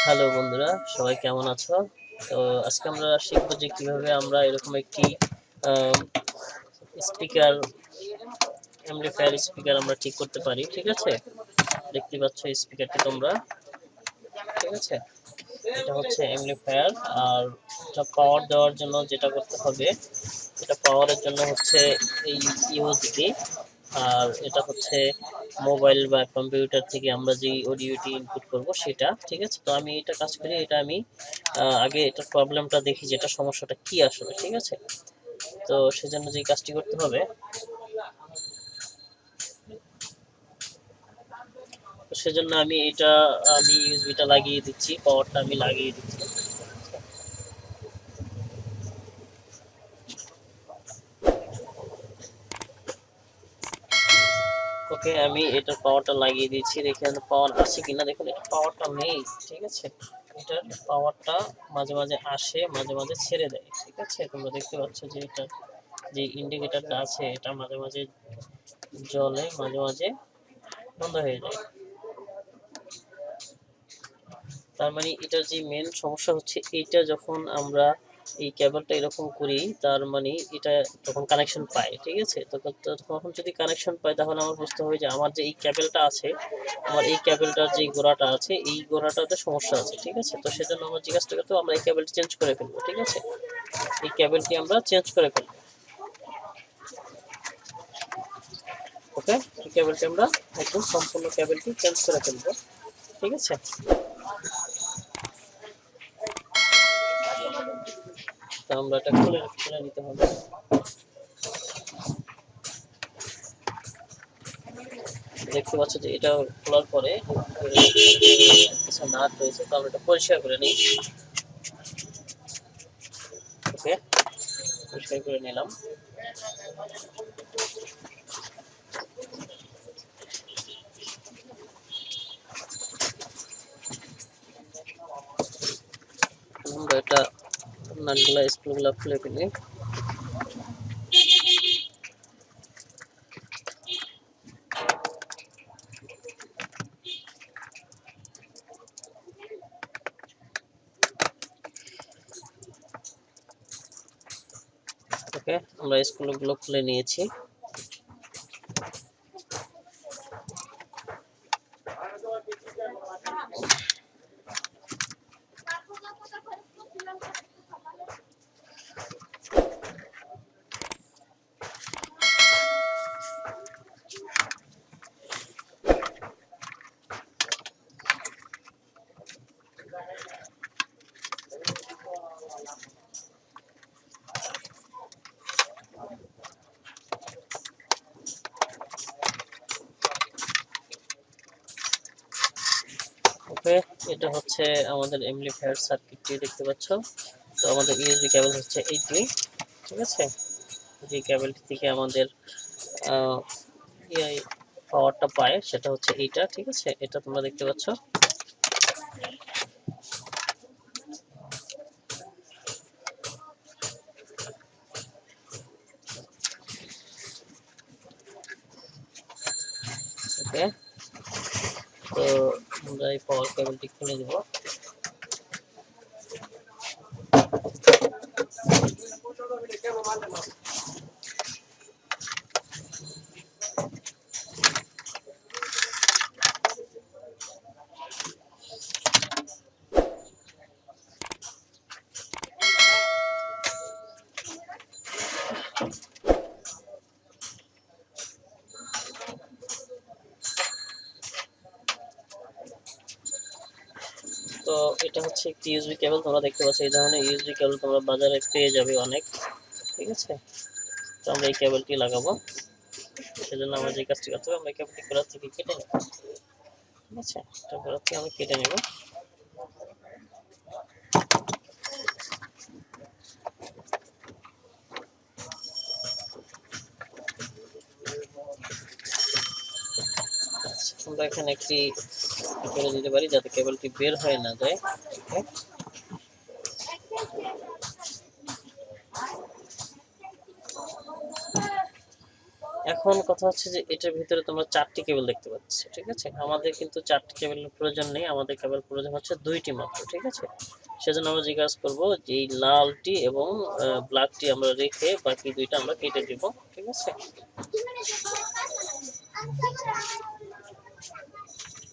Hello বন্ধুরা, সবাই কেমন আছো? তো আজকে আমরা শিখবো যে কিভাবে আমরা এরকম একটি স্পিকার অ্যামপ্লিফায়ার স্পিকার আমরা ঠিক করতে পারি। ঠিক আছে, দেখতে পাচ্ছ স্পিকারটি তোমরা। ঠিক আছে, এটা হচ্ছে অ্যামপ্লিফায়ার। আর এটা পাওয়ার দেওয়ার জন্য যেটা করতে হবে, এটা পাওয়ারের জন্য হচ্ছে এই ইউএসবি। আর এটা হচ্ছে মোবাইল বা কম্পিউটার থেকে আমরা যে অডিওটি ইনপুট করব সেটা। ঠিক আছে, তো আমি এটা কাজ করি, এটা আমি আগে এটার প্রবলেমটা দেখি যে এটা সমস্যাটা কি আসলে। ঠিক আছে, তো সেজন্য যে কাজটি করতে হবে, তো সেজন্য আমি ইউএসবিটা লাগিয়ে দিচ্ছি, পাওয়ারটা আমি লাগিয়ে দিচ্ছি। ওকে, আমি এটার পাওয়ারটা লাগিয়ে দিচ্ছি। দেখেন পাওয়ার আছে কিনা, দেখুন এটা পাওয়ারটা নেই। ঠিক আছে, এটার পাওয়ারটা মাঝে মাঝে আসে, মাঝে মাঝে ছেড়ে দেয়। ঠিক আছে, তোমরা দেখতে পাচ্ছ যে এটা যে ইন্ডিকেটরটা আছে এটা মাঝে মাঝে জ্বলে, মাঝে মাঝে বন্ধ হয়ে যায়। তার মানে এটার যে মেন সমস্যা হচ্ছে, এইটা যখন আমরা এই কেবলটা এরকম করি, তার মানে এটা যখন কানেকশন পায়, ঠিক আছে, তখন যদি কানেকশন পায় তাহলে আমার বুঝতে হবে যে আমার যে এই কেবলটা আছে, আমার এই কেবলটার যে গোড়াটা আছে, এই গোড়াটাতে সমস্যা আছে। ঠিক আছে, তো সেজন্য আমরা যে কাজটা করতে হবে, আমরা এই কেবলটি চেঞ্জ করে ফেলবো। ঠিক আছে, এই কেবলটি আমরা চেঞ্জ করে ফেলবো। ওকে, এই কেবলটি আমরা একদম সম্পূর্ণ কেবলটি চেঞ্জ করে ফেলবো। ঠিক আছে, তো আমরা এটা খুলে নিতে হবে। দেখতে পাচ্ছ যে এটা খোলার পরে কিছু নাট রয়েছে, তো আমরা এটা পরিষ্কার করে নিই। ওকে, পরিষ্কার করে নিলাম। আমরা এটা নাটগুলা স্ক্রুগুলা খুলে ফেলি। ওকে, আমরা স্ক্রুগুলো খুলে নিয়েছি। ওকে, এটা হচ্ছে আমাদের অ্যামপ্লিফায়ার সার্কিটটি, দেখতে পাচ্ছ। তো আমাদের ইউএসবি কেবল হচ্ছে এইটি। ঠিক আছে, যে কেবলটি থেকে আমাদের পাওয়ারটা পায় সেটা হচ্ছে এইটা। ঠিক আছে, এটা তোমরা দেখতে পাচ্ছ। ওকে, তো আমরা এই পাওয়ার কেবলটি খুলে দেবো। তো এটা হচ্ছে একটি ইউএসবি কেবল, তোমরা দেখতে পাচ্ছ এই ধরনের ইউএসবি কেবল তোমরা বাজারে পেয়ে যাবে অনেক। ঠিক আছে, তো আমরা এই কেবলটি লাগাবো। সেজন্য আমরা যে কাজটি করতে হবে, আমরা কেবলটি গোড়া থেকে কেটে নেব। ঠিক আছে, এটা গোড়া থেকে আমি কেটে নেব। আমরা এখানে একটি করে দিতে পারি যাতে কেবলটি বের হয়ে না যায়। এখন কথা হচ্ছে যে এটার ভিতরে তোমরা 4টি কেবল দেখতে পাচ্ছ, ঠিক আছে। আমাদের কিন্তু 4টি কেবলের প্রয়োজন নেই, আমাদের কেবল প্রয়োজন হচ্ছে 2টি মাত্র, ঠিক আছে। সেজন্য আমরা জিজ্ঞাসা করব যে এই লালটি এবং ব্ল্যাকটি আমরা রেখে বাকি 2টা আমরা কেটে দিব, ঠিক আছে।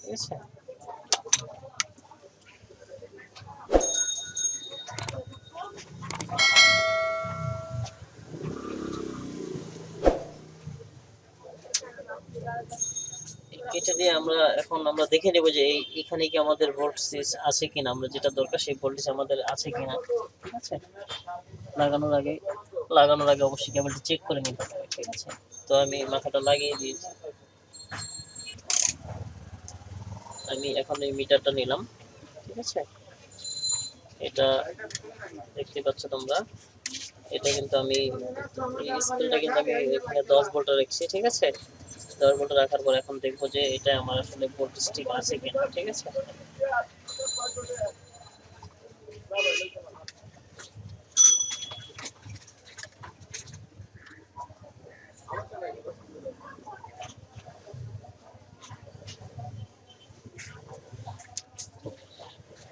ঠিক আছে, এটা দিয়ে আমরা দেখে নেব যে এখানে কি আমাদের ভোল্টেজ আছে কিনা, আমরা যেটা দরকার সেই ভোল্টেজ আমাদের আছে কিনা, ঠিক আছে। লাগানোর আগে অবশ্যই কেবলটি চেক করে নিতে হবে, ঠিক আছে। তো আমি মাথাটা লাগিয়ে দিয়েছি, আমি এখন এই মিটারটা নিলাম, ঠিক আছে। এটা দেখতে পাচ্ছ তোমরা, এটা কিন্তু আমি এই স্কেলটা কিন্তু আমি এখানে 10 ভোল্ট রাখছি, ঠিক আছে। 10 ভোল্ট রাখার পর এখন দেখবো যে এটা আমার আসলে ভোল্টেজ ঠিক আছে কিনা, ঠিক আছে।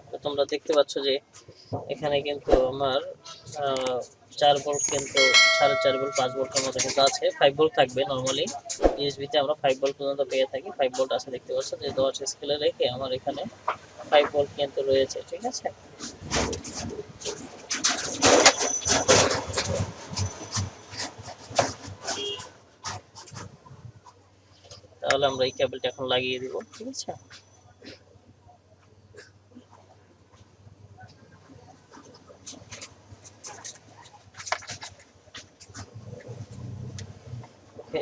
তো তোমরা দেখতে পাচ্ছ যে এখানে কিন্তু আমার 4 ভোল্ট কিন্তু 4.5 ভোল্ট 5 ভোল্টের মতো কিন্তু আছে, 5 ভোল্ট থাকবে নরমালি। ইউএসবি তে আমরা 5 ভোল্ট পর্যন্ত পেয়ে থাকি, 5 ভোল্ট আছে দেখতে পাচ্ছ যে 10 স্কেলে রেখে আমার এখানে 5 ভোল্ট কিন্তু রয়েছে, ঠিক আছে। তাহলে আমরা এই কেবলটা এখন লাগিয়ে দিব, ঠিক আছে।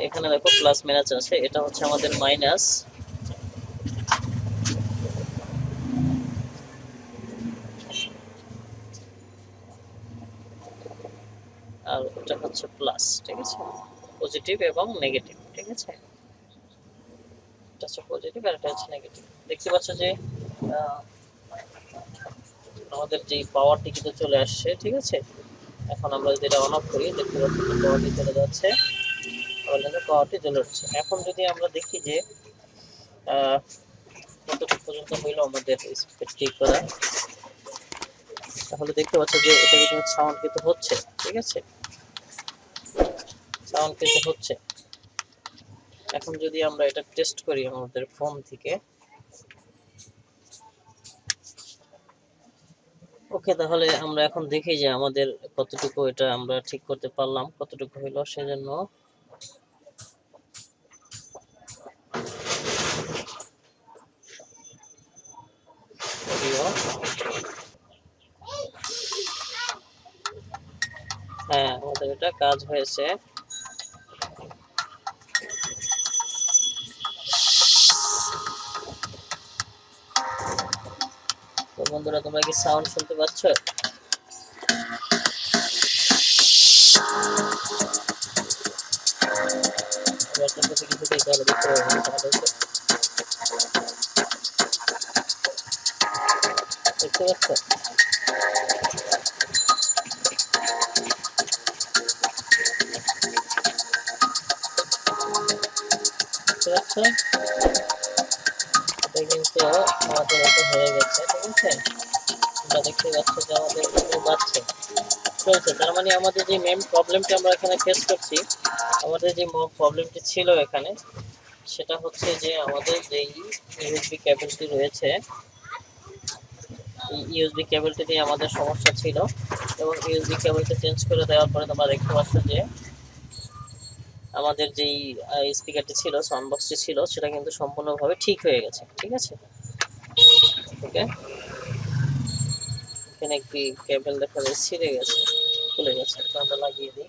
এখানে দেখো প্লাস মাইনাস আছে, এটা হচ্ছে আমাদের মাইনাস, আর এটা হচ্ছে প্লাস, ঠিক আছে। পজিটিভ এবং নেগেটিভ, ঠিক আছে। এটা হচ্ছে পজিটিভ আর এটা হচ্ছে নেগেটিভ। দেখতে পাচ্ছ যে আমাদের যে পাওয়ারটি কিন্তু চলে আসছে, ঠিক আছে। এখন আমরা যদি এটা অন অফ করি দেখতে পাচ্ছি যে পাওয়ারটি চলে যাচ্ছে, আমাদের পাওয়ারটি চলে যাচ্ছে। এখন যদি আমরা দেখি যে কতটুকু পর্যন্ত হইলো আমাদের স্পিড ঠিক করা, তাহলে দেখতে পাচ্ছ যে এটা কিন্তু সাউন্ড কিন্তু হচ্ছে, ঠিক আছে। সাউন্ড কিন্তু হচ্ছে। এখন যদি আমরা এটা টেস্ট করি আমাদের ফোন থেকে, ওকে, তাহলে আমরা এখন দেখি যে আমাদের কতটুকু এটা আমরা ঠিক করতে পারলাম, কতটুকু হইলো। সেজন্য হ্যাঁ, আমাদের এটা কাজ হয়েছে। তো বন্ধুরা, তোমরা কি সাউন্ড শুনতে পাচ্ছ? দেখতে পাচ্ছ? এটা কিন্তু আমাদের এটা হয়ে গেছে, ঠিক আছে। তোমরা দেখতে পাচ্ছ যে আমাদের বাজছে, চলছে। তার মানে আমাদের যে মেইন প্রবলেমটি আমরা এখানে ফেস করছি, আমাদের যে প্রবলেমটি ছিল এখানে, সেটা হচ্ছে যে আমাদের যেই ইউএসবি কেবলটি রয়েছে, এই ইউএসবি কেবলটি দিয়ে আমাদের সমস্যা ছিল, এবং ইউএসবি কেবলটা চেঞ্জ করে দেওয়ার পরে তোমরা দেখতে পাচ্ছ যে আমাদের যেই স্পিকারটি ছিল, সাউন্ড বক্সটি ছিল, সেটা কিন্তু সম্পূর্ণভাবে ঠিক হয়ে গেছে, ঠিক আছে। ওকে, এখানে একটি কেবল দেখা যাচ্ছে ছিঁড়ে গেছে, খুলে গেছে, তো আমরা লাগিয়ে দিই।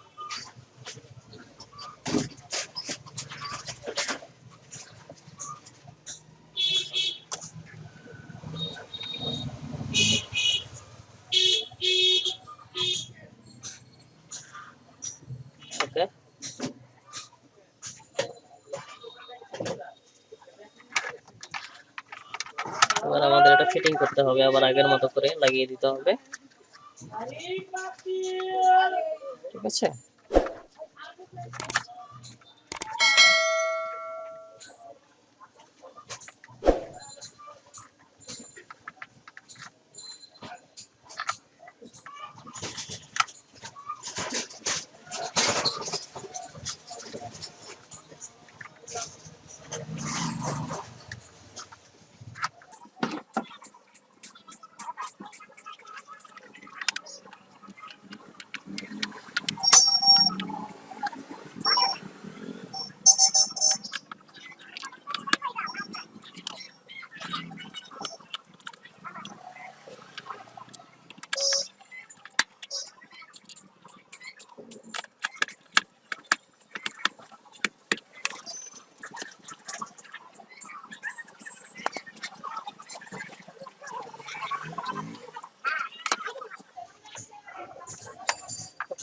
ওকে, এবার আমাদের এটা ফিটিং করতে হবে, আবার আগের মতো করে লাগিয়ে দিতে হবে, ঠিক আছে।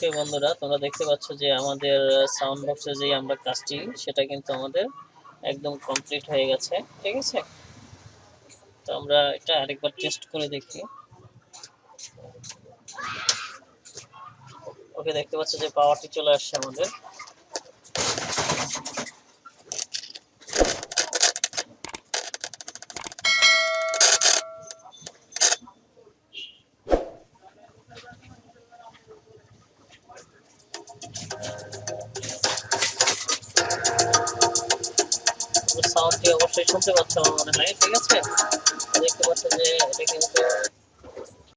অবশ্যই বন্ধুরা তোমরা দেখতে পাচ্ছ যে আমাদের সাউন্ড বক্সে যে আমরা কাজটি সেটা কিন্তু আমাদের একদম কমপ্লিট হয়ে গেছে। ঠিক আছে, তো আমরা এটা আরেকবার টেস্ট করে দেখি। ওকে, দেখতে পাচ্ছ যে পাওয়ারটি চলে আসছে আমাদের। সাউন্ডটি অবশ্যই শুনতে পাচ্ছ আমার মনে হয়। ঠিক আছে, দেখতে পাচ্ছ যে এটা কিন্তু